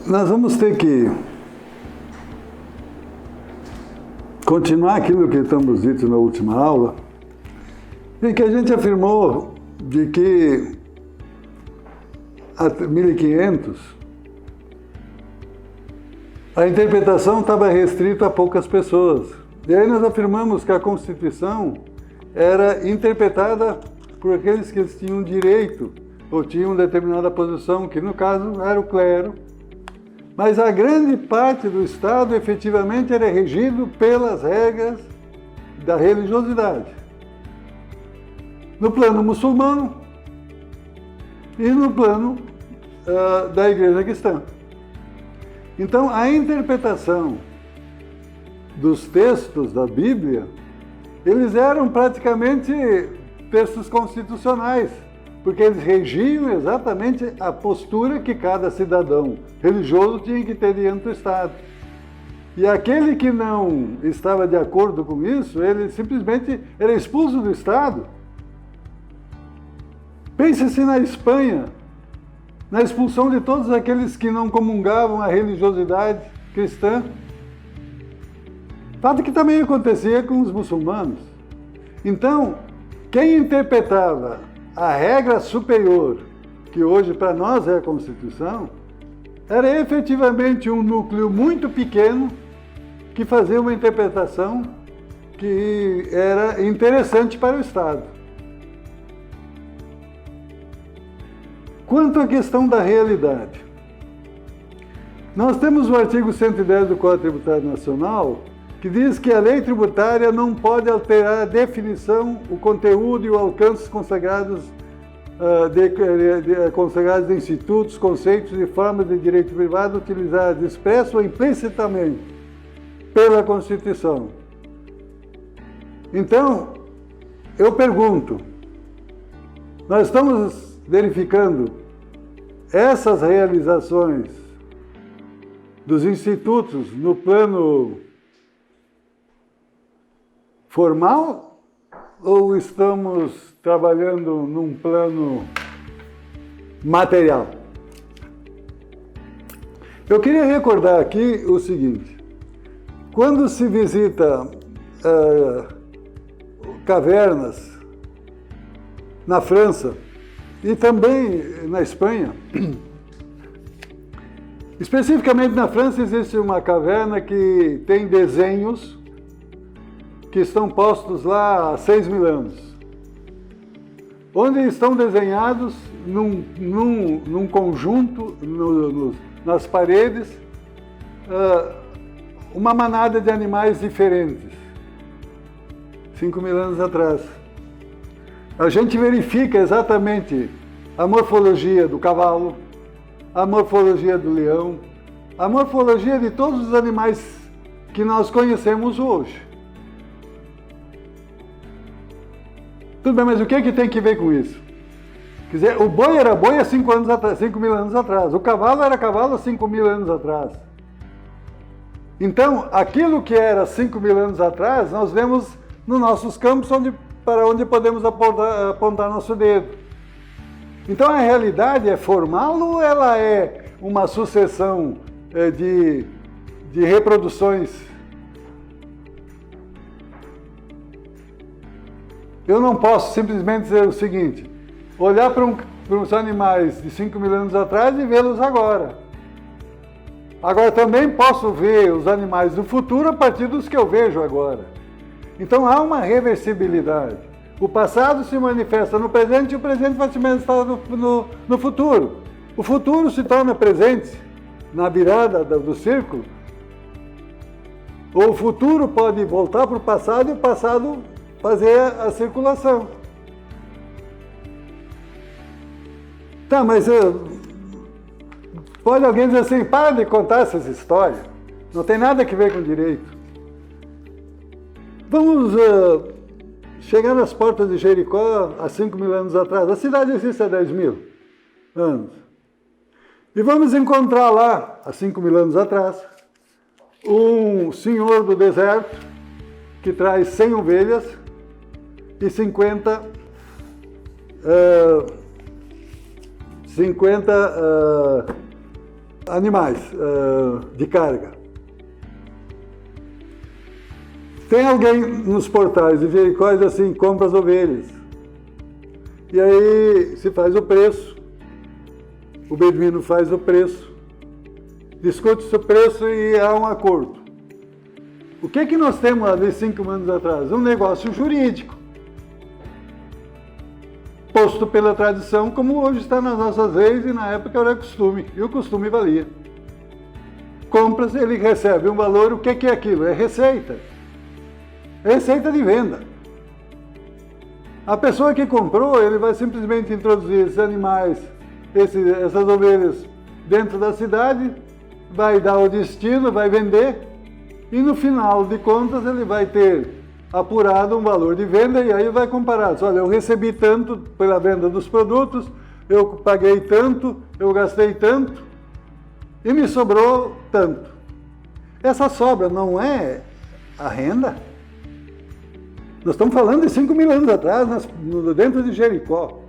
Nós vamos ter que continuar aquilo que estamos dito na última aula, em que a gente afirmou de que há 1500 a interpretação estava restrita a poucas pessoas. E aí nós afirmamos que a Constituição era interpretada por aqueles que tinham direito ou tinham determinada posição, que no caso era o clero. Mas a grande parte do Estado efetivamente era regido pelas regras da religiosidade. No plano muçulmano e no plano da Igreja Cristã. Então, a interpretação dos textos da Bíblia, eles eram praticamente textos constitucionais, porque eles regiam exatamente a postura que cada cidadão religioso tinha que ter diante do Estado. E aquele que não estava de acordo com isso, ele simplesmente era expulso do Estado. Pense-se na Espanha, na expulsão de todos aqueles que não comungavam a religiosidade cristã. Fato que também acontecia com os muçulmanos. Então, quem interpretava a regra superior, que hoje para nós é a Constituição, era efetivamente um núcleo muito pequeno que fazia uma interpretação que era interessante para o Estado. Quanto à questão da realidade, nós temos o artigo 110 do Código Tributário Nacional, que diz que a lei tributária não pode alterar a definição, o conteúdo e o alcance consagrados de institutos, conceitos e formas de direito privado utilizados expresso ou implicitamente pela Constituição. Então, eu pergunto, nós estamos verificando essas realizações dos institutos no plano formal ou estamos trabalhando num plano material? Eu queria recordar aqui o seguinte: quando se visita cavernas na França e também na Espanha, especificamente na França existe uma caverna que tem desenhos que estão postos lá há 6.000 anos, onde estão desenhados num conjunto, nas paredes, uma manada de animais diferentes, 5.000 anos atrás. A gente verifica exatamente a morfologia do cavalo, a morfologia do leão, a morfologia de todos os animais que nós conhecemos hoje. Tudo bem, mas o que tem que ver com isso? Quer dizer, o boi era boi há 5.000 anos atrás, o cavalo era cavalo há 5.000 anos atrás. Então, aquilo que era 5.000 anos atrás, nós vemos nos nossos campos para onde podemos apontar nosso dedo. Então, a realidade é formal ou ela é uma sucessão de reproduções? Eu não posso simplesmente dizer o seguinte: olhar para uns animais de 5.000 anos atrás e vê-los agora. Agora, também posso ver os animais do futuro a partir dos que eu vejo agora. Então, há uma reversibilidade. O passado se manifesta no presente e o presente vai se manifestar no futuro. O futuro se torna presente na virada do círculo. Ou o futuro pode voltar para o passado e o passado fazer a circulação. Tá, mas pode alguém dizer assim: para de contar essas histórias, não tem nada a ver com direito. Vamos chegar nas portas de Jericó há 5.000 anos atrás. A cidade existe há 10.000 anos. E vamos encontrar lá, há 5.000 anos atrás, um senhor do deserto que traz 100 ovelhas e 50 50 animais de carga. Tem alguém nos portais de Jericó e diz assim, compra as ovelhas. E aí se faz o preço, o beduíno faz o preço, discute-se o preço e há um acordo. O que nós temos ali 5 anos atrás? Um negócio jurídico, posto pela tradição, como hoje está nas nossas leis e na época era costume, e o costume valia. Compras, ele recebe um valor, o que é aquilo? É receita. É receita de venda. A pessoa que comprou, ele vai simplesmente introduzir esses animais, essas ovelhas dentro da cidade, vai dar o destino, vai vender, e no final de contas ele vai ter apurado um valor de venda e aí vai comparar. Olha, eu recebi tanto pela venda dos produtos, eu paguei tanto, eu gastei tanto e me sobrou tanto. Essa sobra não é a renda? Nós estamos falando de 5.000 anos atrás, dentro de Jericó.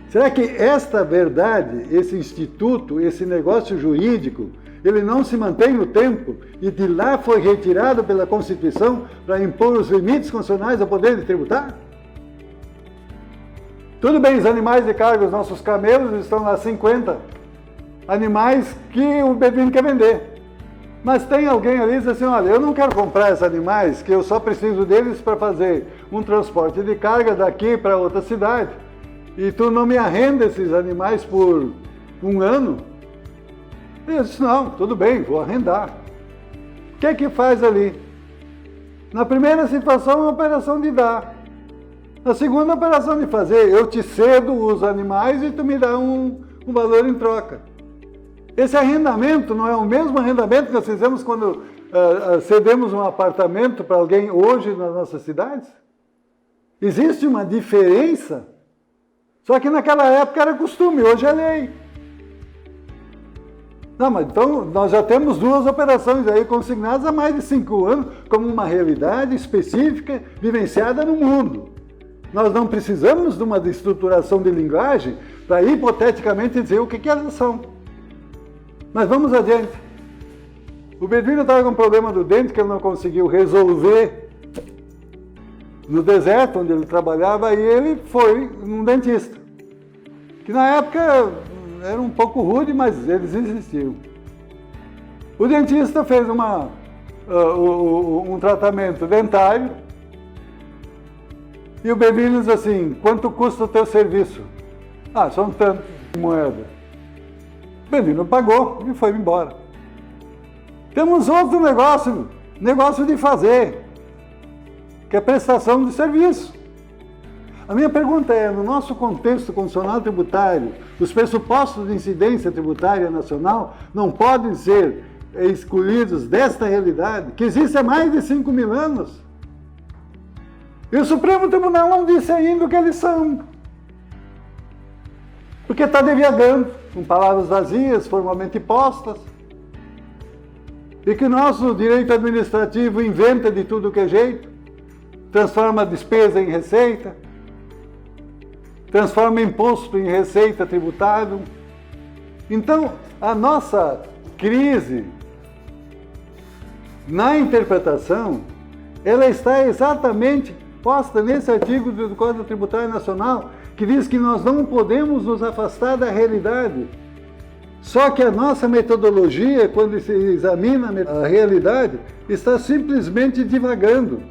Será que esta verdade, esse instituto, esse negócio jurídico, ele não se mantém no tempo e de lá foi retirado pela Constituição para impor os limites constitucionais ao poder de tributar? Tudo bem, os animais de carga, os nossos camelos, estão lá 50 animais que o beduíno quer vender. Mas tem alguém ali que diz assim, olha, eu não quero comprar esses animais, que eu só preciso deles para fazer um transporte de carga daqui para outra cidade, e tu não me arrenda esses animais por 1 ano? Eu disse, não, tudo bem, vou arrendar. O que é que faz ali? Na primeira situação, é uma operação de dar. Na segunda, operação de fazer, eu te cedo os animais e tu me dá um valor em troca. Esse arrendamento não é o mesmo arrendamento que nós fizemos quando cedemos um apartamento para alguém hoje nas nossas cidades? Existe uma diferença, só que naquela época era costume, hoje é lei. Não, mas então nós já temos 2 operações aí consignadas há mais de 5 anos como uma realidade específica vivenciada no mundo. Nós não precisamos de uma estruturação de linguagem para hipoteticamente dizer o que elas são. Mas vamos adiante. O beduíno estava com um problema do dente que ele não conseguiu resolver no deserto onde ele trabalhava e ele foi num dentista. Que na época era um pouco rude, mas eles existiam. O dentista fez um tratamento dentário e o beduíno diz assim, quanto custa o teu serviço? Ah, são tanto de moeda. O beduíno pagou e foi embora. Temos outro negócio de fazer, que é prestação de serviço. A minha pergunta é, no nosso contexto constitucional tributário, os pressupostos de incidência tributária nacional não podem ser excluídos desta realidade, que existe há mais de 5.000 anos. E o Supremo Tribunal não disse ainda o que eles são. Porque está devagando, com palavras vazias, formalmente postas. E que o nosso direito administrativo inventa de tudo que é jeito, transforma a despesa em receita, transforma imposto em receita tributável. Então, a nossa crise na interpretação, ela está exatamente posta nesse artigo do Código Tributário Nacional, que diz que nós não podemos nos afastar da realidade. Só que a nossa metodologia, quando se examina a realidade, está simplesmente divagando.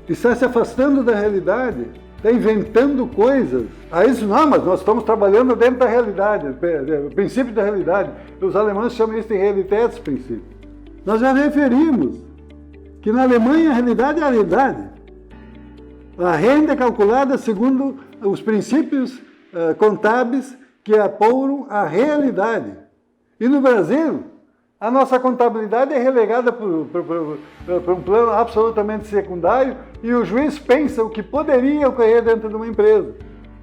Está se afastando da realidade, está inventando coisas. Aí isso não, mas nós estamos trabalhando dentro da realidade, o princípio da realidade. Os alemães chamam isso de Realitätsprincípio. Nós já referimos que na Alemanha a realidade é a realidade. A renda é calculada segundo os princípios contábeis que apuram a realidade. E no Brasil, a nossa contabilidade é relegada para um plano absolutamente secundário e o juiz pensa o que poderia ocorrer dentro de uma empresa.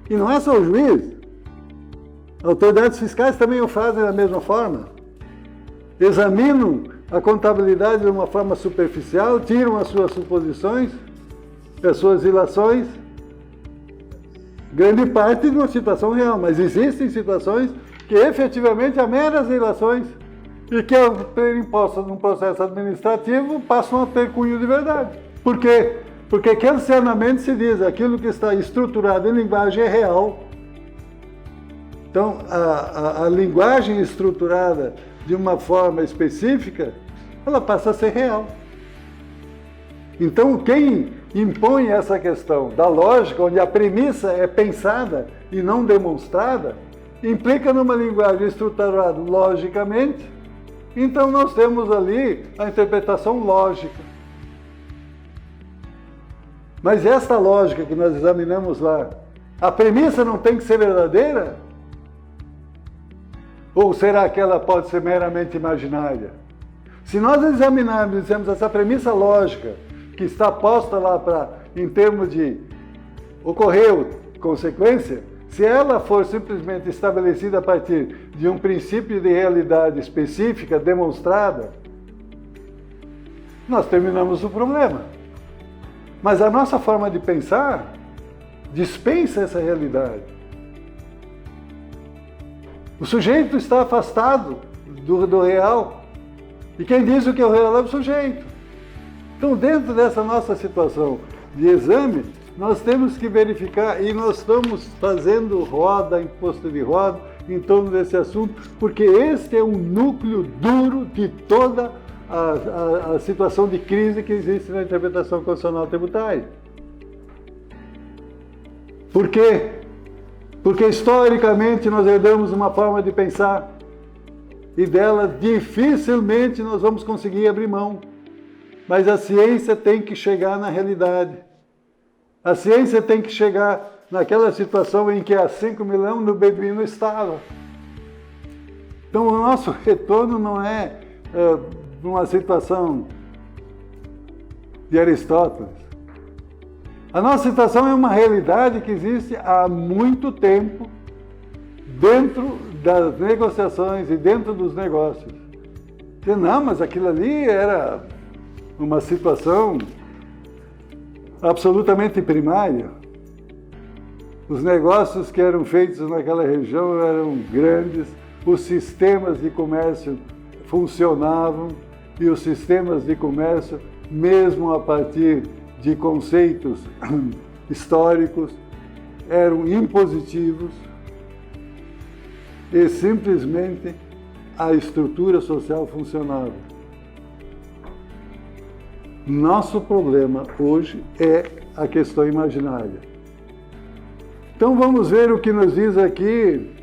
E não é só o juiz. Autoridades fiscais também o fazem da mesma forma. Examinam a contabilidade de uma forma superficial, tiram as suas suposições, as suas ilações grande parte de uma situação real, mas existem situações que efetivamente há meras relações e que, ao ter impostas num processo administrativo, passam a ter cunho de verdade. Por quê? Porque kernelmente se diz aquilo que está estruturado em linguagem é real. Então, a linguagem estruturada de uma forma específica, ela passa a ser real. Então, quem impõe essa questão da lógica, onde a premissa é pensada e não demonstrada, implica numa linguagem estruturada logicamente. Então, nós temos ali a interpretação lógica. Mas esta lógica que nós examinamos lá, a premissa não tem que ser verdadeira? Ou será que ela pode ser meramente imaginária? Se nós examinarmos e dizemos essa premissa lógica, que está posta lá em termos de ocorreu consequência, se ela for simplesmente estabelecida a partir de um princípio de realidade específica, demonstrada, nós terminamos o problema. Mas a nossa forma de pensar dispensa essa realidade. O sujeito está afastado do real. E quem diz o que é o real é o sujeito. Então, dentro dessa nossa situação de exame, nós temos que verificar, e nós estamos fazendo roda, imposto de roda, em torno desse assunto, porque este é um núcleo duro de toda a situação de crise que existe na interpretação constitucional tributária. Por quê? Porque historicamente nós herdamos uma forma de pensar e dela dificilmente nós vamos conseguir abrir mão. Mas a ciência tem que chegar na realidade. A ciência tem que chegar naquela situação em que há 5.000 anos o beduíno estava. Então o nosso retorno não é uma situação de Aristóteles. A nossa situação é uma realidade que existe há muito tempo dentro das negociações e dentro dos negócios. Não, mas aquilo ali era uma situação absolutamente primária. Os negócios que eram feitos naquela região eram grandes, os sistemas de comércio funcionavam e os sistemas de comércio, mesmo a partir de conceitos históricos, eram impositivos e simplesmente a estrutura social funcionava. Nosso problema hoje é a questão imaginária. Então vamos ver o que nos diz aqui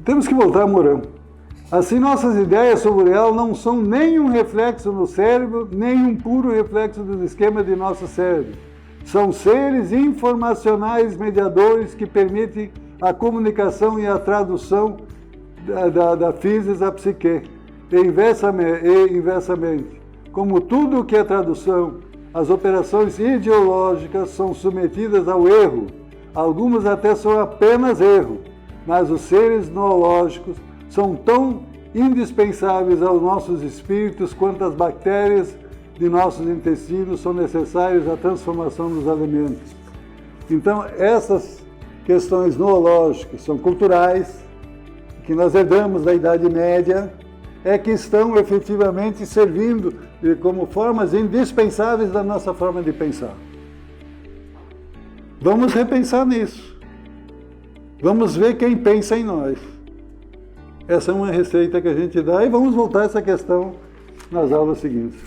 temos que voltar a Mourão. Assim, nossas ideias sobre o real não são nem um reflexo no cérebro, nem um puro reflexo dos esquemas de nosso cérebro. São seres informacionais mediadores que permitem a comunicação e a tradução da physis à psique, e inversamente. Como tudo o que é tradução, as operações ideológicas são submetidas ao erro, algumas até são apenas erro, mas os seres noológicos são tão indispensáveis aos nossos espíritos quanto as bactérias de nossos intestinos são necessárias à transformação dos alimentos. Então, essas questões noológicas são culturais, que nós herdamos da Idade Média, é que estão efetivamente servindo como formas indispensáveis da nossa forma de pensar. Vamos repensar nisso. Vamos ver quem pensa em nós. Essa é uma receita que a gente dá e vamos voltar a essa questão nas aulas seguintes.